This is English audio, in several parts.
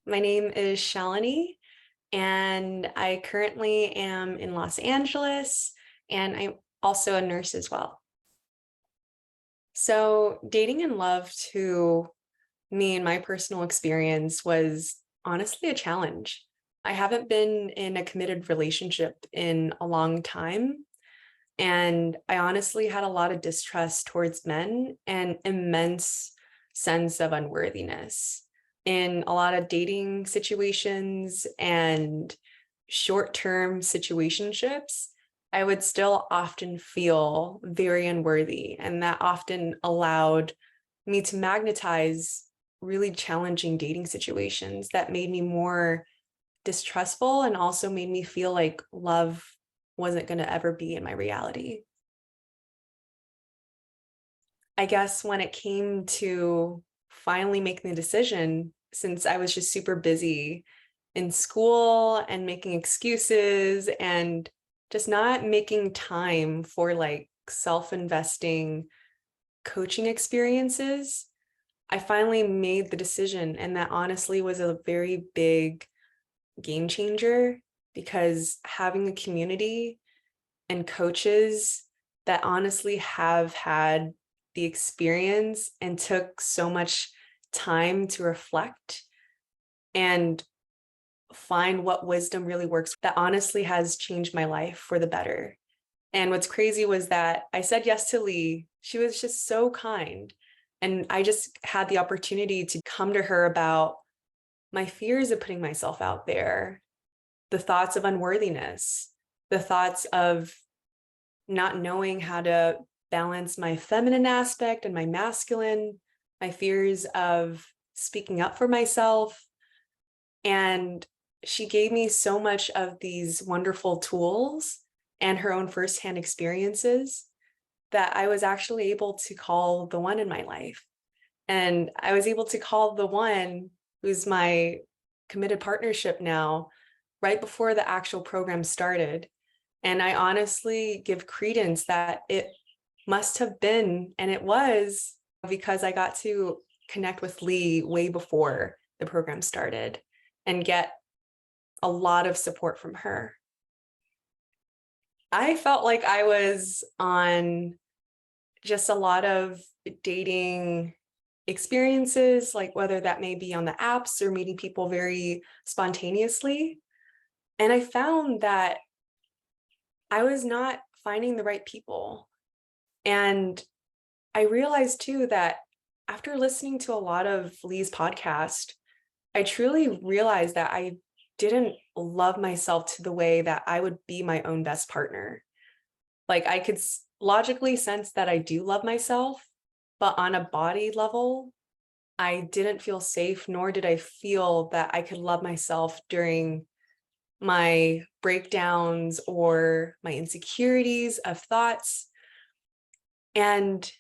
My name is Shalini, and I currently am in Los Angeles, and I'm also a nurse as well. So, dating in love to me and my personal experience was honestly a challenge. I haven't been in a committed relationship in a long time, and I honestly had a lot of distrust towards men and immense sense of unworthiness in a lot of dating situations and short-term situationships. I would still often feel very unworthy, and that often allowed me to magnetize really challenging dating situations that made me more distrustful and also made me feel like love wasn't going to ever be in my reality. I guess when it came to finally making the decision, since I was just super busy in school and making excuses and just not making time for like self-investing coaching experiences, I finally made the decision. And that honestly was a very big game changer because having a community and coaches that honestly have had the experience and took so much time to reflect and find what wisdom really works, that honestly has changed my life for the better. And what's crazy was that I said yes to Lee. She was just so kind. And I just had the opportunity to come to her about my fears of putting myself out there, the thoughts of unworthiness, the thoughts of not knowing how to balance my feminine aspect and my masculine, my fears of speaking up for myself. And she gave me so much of these wonderful tools and her own firsthand experiences that I was actually able to call the one in my life. And I was able to call the one who's my committed partnership now, right before the actual program started. And I honestly give credence that it must have been, and it was, because I got to connect with Lee way before the program started and get a lot of support from her. I felt like I was on just a lot of dating experiences, like whether that may be on the apps or meeting people very spontaneously. And I found that I was not finding the right people. And I realized too that after listening to a lot of Lee's podcast, I truly realized that I didn't love myself to the way that I would be my own best partner. Like I could logically sense that I do love myself, but on a body level, I didn't feel safe, nor did I feel that I could love myself during my breakdowns or my insecurities of thoughts. And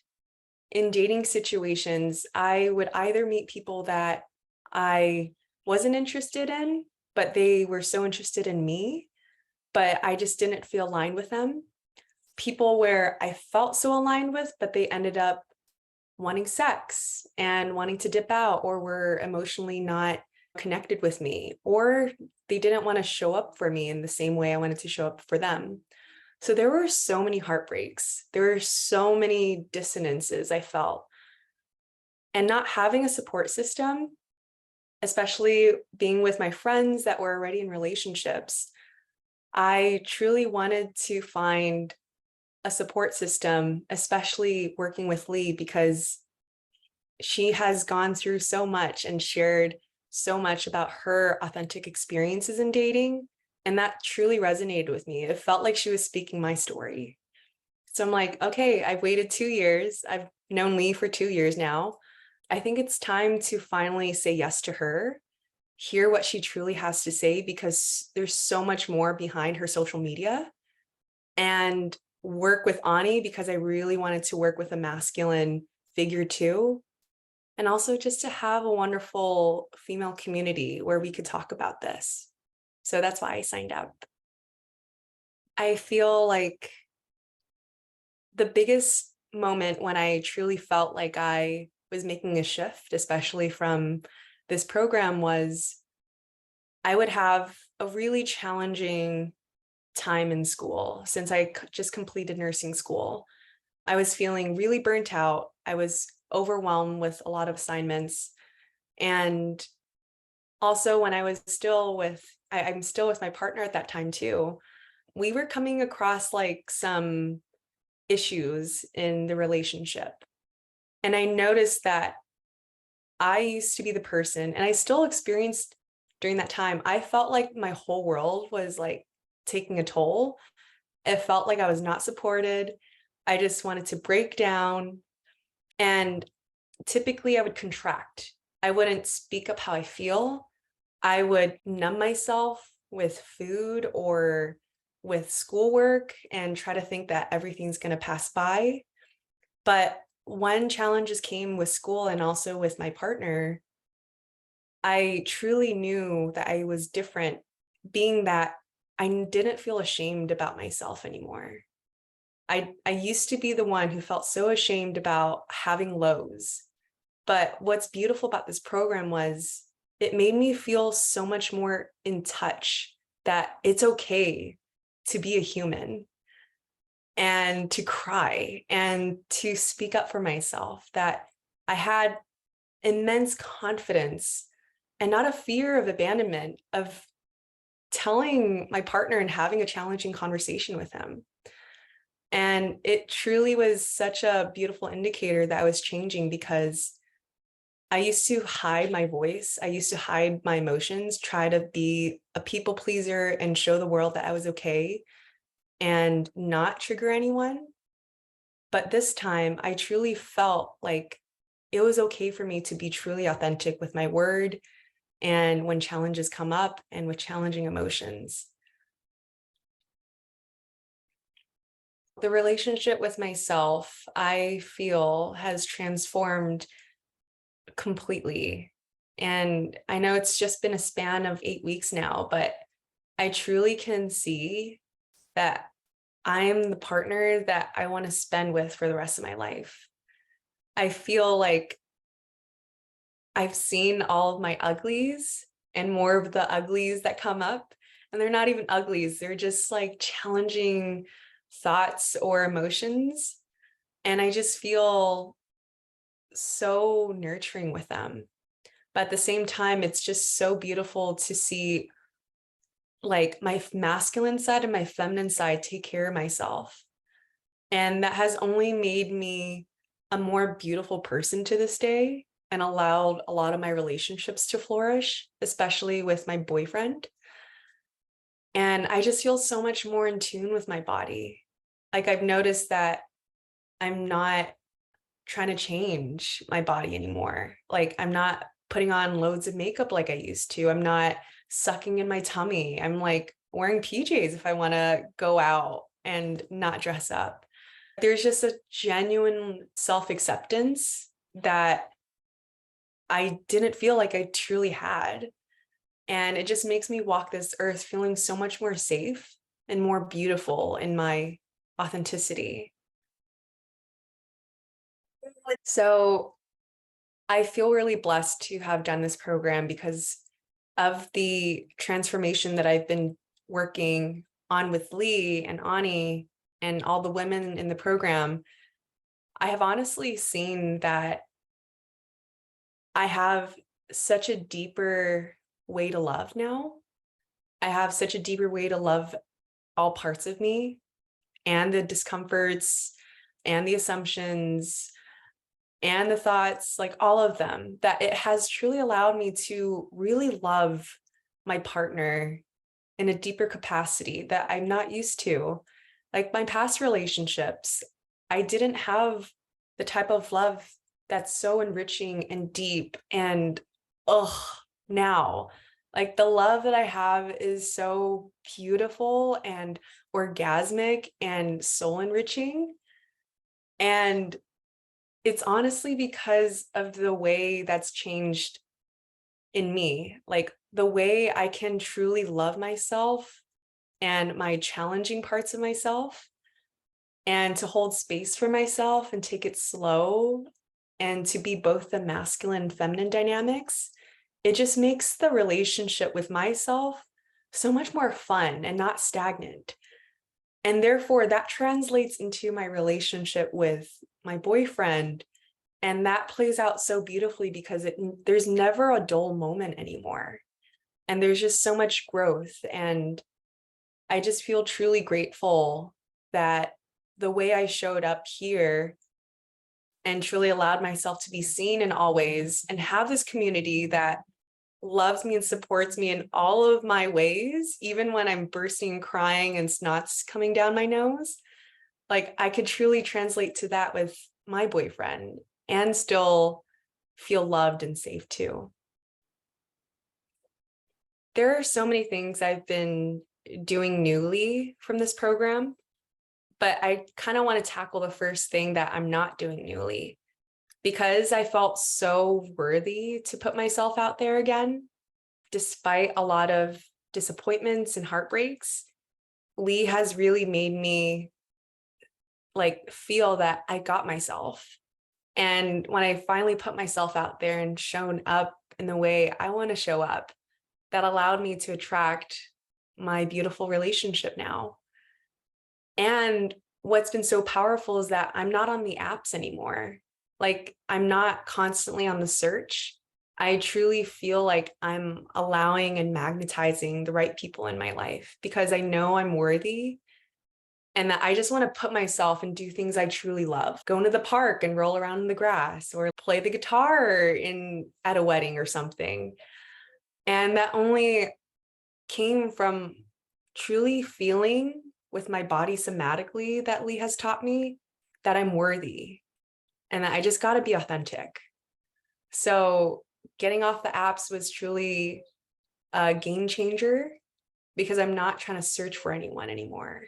in dating situations, I would either meet people that I wasn't interested in, but they were so interested in me, but I just didn't feel aligned with them. People where I felt so aligned with, but they ended up wanting sex and wanting to dip out, or were emotionally not connected with me, or they didn't want to show up for me in the same way I wanted to show up for them. So there were so many heartbreaks. There were so many dissonances I felt. And not having a support system, especially being with my friends that were already in relationships, I truly wanted to find a support system, especially working with Lee, because she has gone through so much and shared so much about her authentic experiences in dating. And that truly resonated with me. It felt like she was speaking my story. So I'm like, okay, I've waited 2 years. I've known Lee for 2 years now. I think it's time to finally say yes to her, hear what she truly has to say, because there's so much more behind her social media, and work with Ani because I really wanted to work with a masculine figure too. And also just to have a wonderful female community where we could talk about this. So that's why I signed up. I feel like the biggest moment when I truly felt like I was making a shift, especially from this program, was I would have a really challenging time in school since I just completed nursing school. I was feeling really burnt out. I was overwhelmed with a lot of assignments. And also when I was still with, I'm still with my partner at that time too, we were coming across like some issues in the relationship. And I noticed that I used to be the person, and I still experienced during that time, I felt like my whole world was like taking a toll. It felt like I was not supported. I just wanted to break down. And typically I would contract. I wouldn't speak up how I feel. I would numb myself with food or with schoolwork and try to think that everything's going to pass by. But when challenges came with school and also with my partner, I truly knew that I was different, being that I didn't feel ashamed about myself anymore. I used to be the one who felt so ashamed about having lows. But what's beautiful about this program was it made me feel so much more in touch that it's okay to be a human and to cry and to speak up for myself, that I had immense confidence and not a fear of abandonment, of telling my partner and having a challenging conversation with him. And it truly was such a beautiful indicator that I was changing, because I used to hide my voice. I used to hide my emotions, try to be a people pleaser and show the world that I was okay and not trigger anyone. But this time I truly felt like it was okay for me to be truly authentic with my word and when challenges come up and with challenging emotions. The relationship with myself, I feel, has transformed completely. And I know it's just been a span of 8 weeks now, but I truly can see that I'm the partner that I want to spend with for the rest of my life. I feel like I've seen all of my uglies and more of the uglies that come up. And they're not even uglies, they're just like challenging thoughts or emotions. And I just feel so nurturing with them. But at the same time, it's just so beautiful to see like my masculine side and my feminine side take care of myself. And that has only made me a more beautiful person to this day and allowed a lot of my relationships to flourish, especially with my boyfriend. And I just feel so much more in tune with my body. Like I've noticed that I'm not trying to change my body anymore. Like I'm not putting on loads of makeup like I used to. I'm not sucking in my tummy. I'm like wearing PJs if I want to go out and not dress up. There's just a genuine self-acceptance that I didn't feel like I truly had. And it just makes me walk this earth feeling so much more safe and more beautiful in my authenticity. So I feel really blessed to have done this program because of the transformation that I've been working on with Lee and Ani and all the women in the program. I have honestly seen that I have such a deeper way to love now. I have such a deeper way to love all parts of me and the discomforts and the assumptions and the thoughts, like all of them, that it has truly allowed me to really love my partner in a deeper capacity that I'm not used to. Like my past relationships, I didn't have the type of love that's so enriching and deep and now like the love that I have is so beautiful and orgasmic and soul enriching. And it's honestly because of the way that's changed in me, like the way I can truly love myself and my challenging parts of myself, and to hold space for myself and take it slow, and to be both the masculine and feminine dynamics. it just makes the relationship with myself so much more fun and not stagnant. And therefore, that translates into my relationship with my boyfriend. And that plays out so beautifully because there's never a dull moment anymore. And there's just so much growth. And I just feel truly grateful that the way I showed up here and truly allowed myself to be seen in all ways and have this community that loves me and supports me in all of my ways, even when I'm bursting and crying and snot's coming down my nose. Like, I could truly translate to that with my boyfriend and still feel loved and safe too. There are so many things I've been doing newly from this program, but I kind of want to tackle the first thing that I'm not doing newly. Because I felt so worthy to put myself out there again, despite a lot of disappointments and heartbreaks, Lee has really made me like feel that I got myself. And when I finally put myself out there and shown up in the way I want to show up, that allowed me to attract my beautiful relationship now. And what's been so powerful is that I'm not on the apps anymore. Like, I'm not constantly on the search. I truly feel like I'm allowing and magnetizing the right people in my life because I know I'm worthy and that I just want to put myself and do things I truly love. Go into the park and roll around in the grass or play the guitar at a wedding or something. And that only came from truly feeling with my body somatically that Lee has taught me that I'm worthy and that I just got to be authentic. So getting off the apps was truly a game changer because I'm not trying to search for anyone anymore.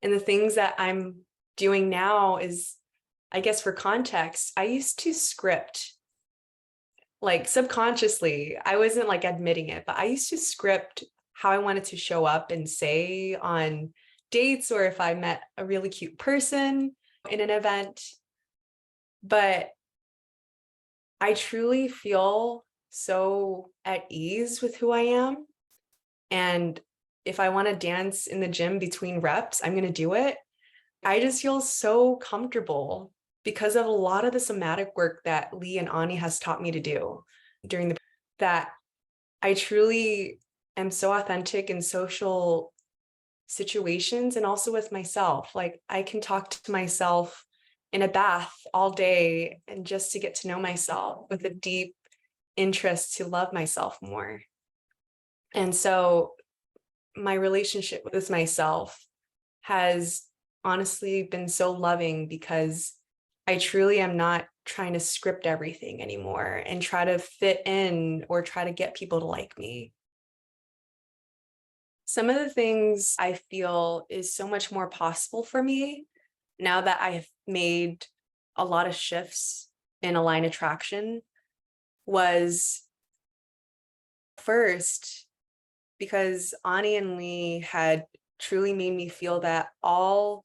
And the things that I'm doing now is, I guess for context, I used to script like subconsciously. I wasn't like admitting it, but I used to script how I wanted to show up and say on dates or if I met a really cute person in an event. But I truly feel so at ease with who I am. And if I want to dance in the gym between reps, I'm going to do it. I just feel so comfortable because of a lot of the somatic work that Lee and Ani has taught me to do that I truly am so authentic in social situations and also with myself. Like, I can talk to myself in a bath all day and just to get to know myself with a deep interest to love myself more. And so my relationship with myself has honestly been so loving because I truly am not trying to script everything anymore and try to fit in or try to get people to like me. Some of the things I feel is so much more possible for me now that I've made a lot of shifts in Align Attraction was first because Ani and Lee had truly made me feel that all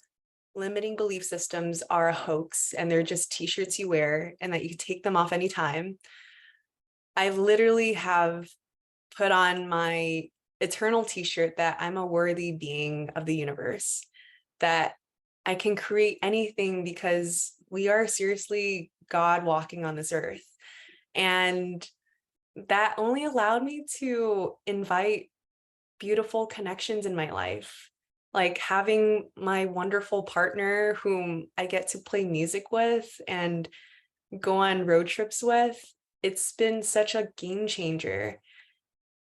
limiting belief systems are a hoax and they're just t-shirts you wear and that you can take them off anytime. I literally have put on my eternal t-shirt that I'm a worthy being of the universe, that I can create anything because we are seriously God walking on this earth. And that only allowed me to invite beautiful connections in my life, like having my wonderful partner whom I get to play music with and go on road trips with. It's been such a game changer.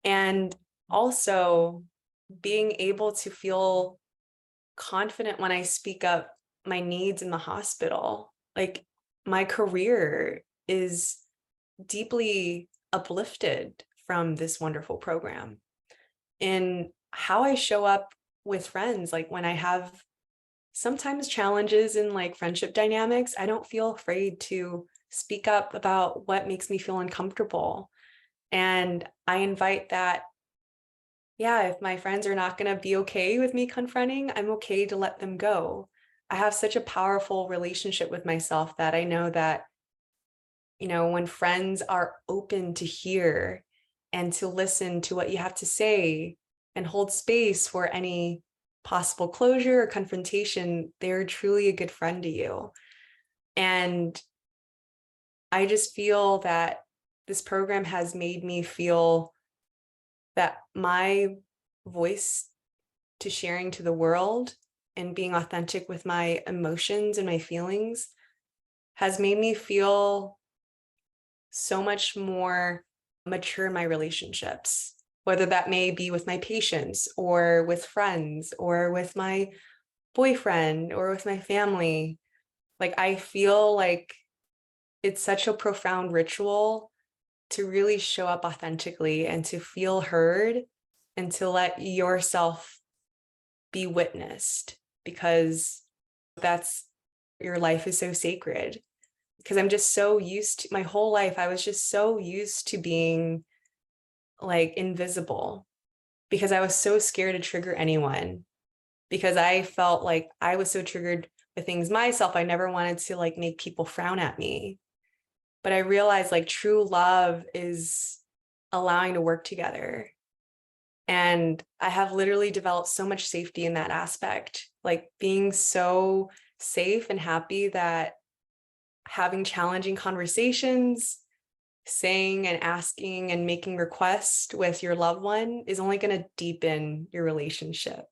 And also being able to feel confident when I speak up my needs in the hospital. Like, my career is deeply uplifted from this wonderful program. And how I show up with friends, like when I have sometimes challenges in like friendship dynamics, I don't feel afraid to speak up about what makes me feel uncomfortable. And I invite that, yeah, if my friends are not going to be okay with me confronting, I'm okay to let them go. I have such a powerful relationship with myself that I know that when friends are open to hear and to listen to what you have to say and hold space for any possible closure or confrontation, they're truly a good friend to you. And I just feel that this program has made me feel that my voice to sharing to the world and being authentic with my emotions and my feelings has made me feel so much more mature in my relationships, whether that may be with my patients or with friends or with my boyfriend or with my family. Like, I feel like it's such a profound ritual to really show up authentically and to feel heard and to let yourself be witnessed, because that's your life is so sacred. Because I'm just so used to my whole life, I was just so used to being like invisible because I was so scared to trigger anyone, because I felt like I was so triggered with things myself. I never wanted to like make people frown at me. But I realized like true love is allowing to work together. And I have literally developed so much safety in that aspect, like being so safe and happy that having challenging conversations, saying and asking and making requests with your loved one is only going to deepen your relationship.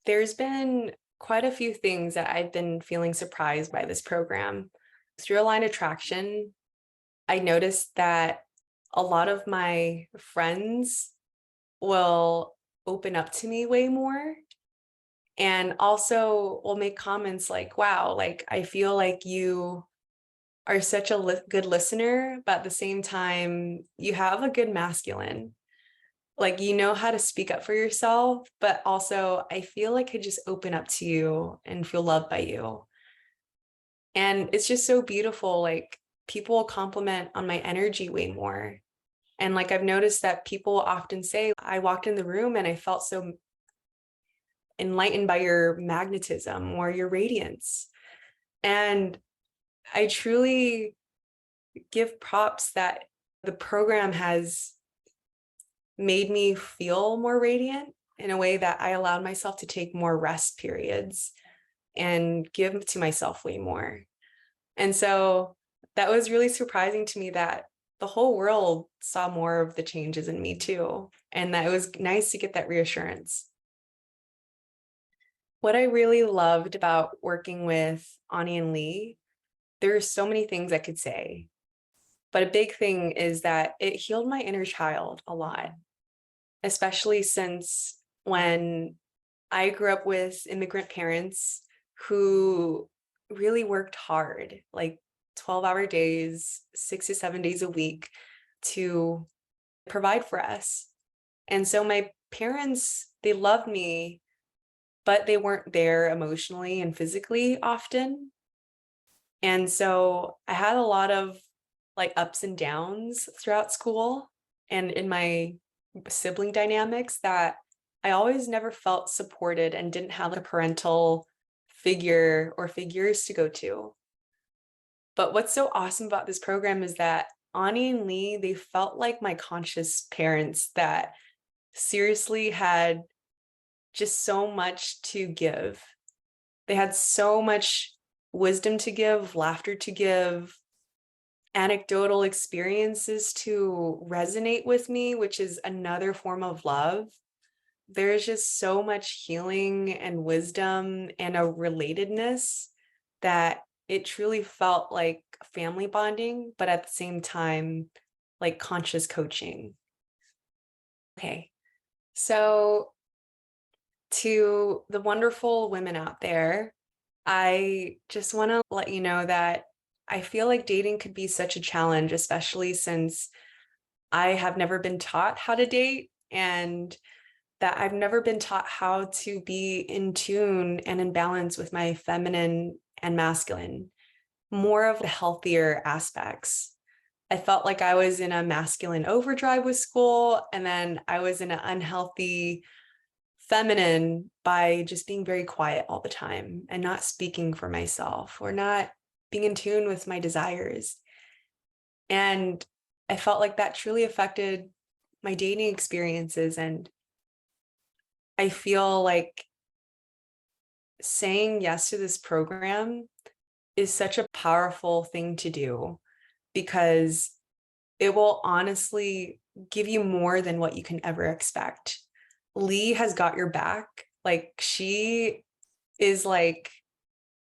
There's been quite a few things that I've been feeling surprised by this program. Through Aligned Attraction, I noticed that a lot of my friends will open up to me way more, and also will make comments like, wow, like I feel like you are such a good listener, but at the same time, you have a good masculine. Like, you know how to speak up for yourself, but also I feel like I could just open up to you and feel loved by you. And it's just so beautiful. Like, people will compliment on my energy way more. And like, I've noticed that people often say, I walked in the room and I felt so enlightened by your magnetism or your radiance. And I truly give props that the program has made me feel more radiant in a way that I allowed myself to take more rest periods and give to myself way more. And so that was really surprising to me that the whole world saw more of the changes in me too. And that it was nice to get that reassurance. What I really loved about working with Ani and Lee, there are so many things I could say, but a big thing is that it healed my inner child a lot, especially since when I grew up with immigrant parents who really worked hard, like 12-hour days, 6 to 7 days a week to provide for us. And so my parents, they loved me, but they weren't there emotionally and physically often. And so I had a lot of like ups and downs throughout school and in my sibling dynamics that I always never felt supported and didn't have a parental figure or figures to go to. But what's so awesome about this program is that Ani and Lee, they felt like my conscious parents that seriously had just so much to give. They had so much wisdom to give, laughter to give, anecdotal experiences to resonate with me, which is another form of love. There's just so much healing and wisdom and a relatedness that it truly felt like family bonding, but at the same time, like conscious coaching. Okay, so to the wonderful women out there, I just want to let you know that I feel like dating could be such a challenge, especially since I have never been taught how to date, and that I've never been taught how to be in tune and in balance with my feminine and masculine, more of the healthier aspects. I felt like I was in a masculine overdrive with school, and then I was in an unhealthy feminine by just being very quiet all the time and not speaking for myself or not being in tune with my desires. And I felt like that truly affected my dating experiences. And I feel like saying yes to this program is such a powerful thing to do, because it will honestly give you more than what you can ever expect. Lee has got your back. Like, she is like,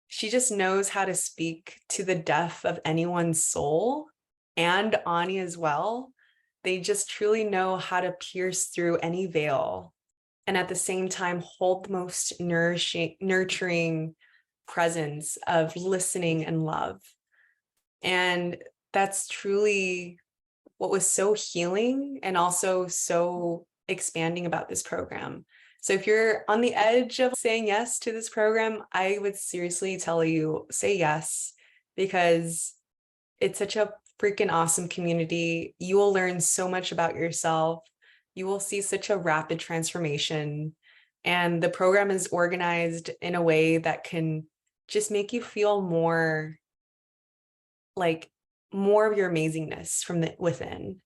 she just knows how to speak to the depth of anyone's soul, and Ani as well. They just truly know how to pierce through any veil and at the same time hold the most nurturing presence of listening and love. And that's truly what was so healing and also so expanding about this program. So if you're on the edge of saying yes to this program, I would seriously tell you, say yes, because it's such a freaking awesome community. You will learn so much about yourself. You will see such a rapid transformation. And the program is organized in a way that can just make you feel more like more of your amazingness from the within.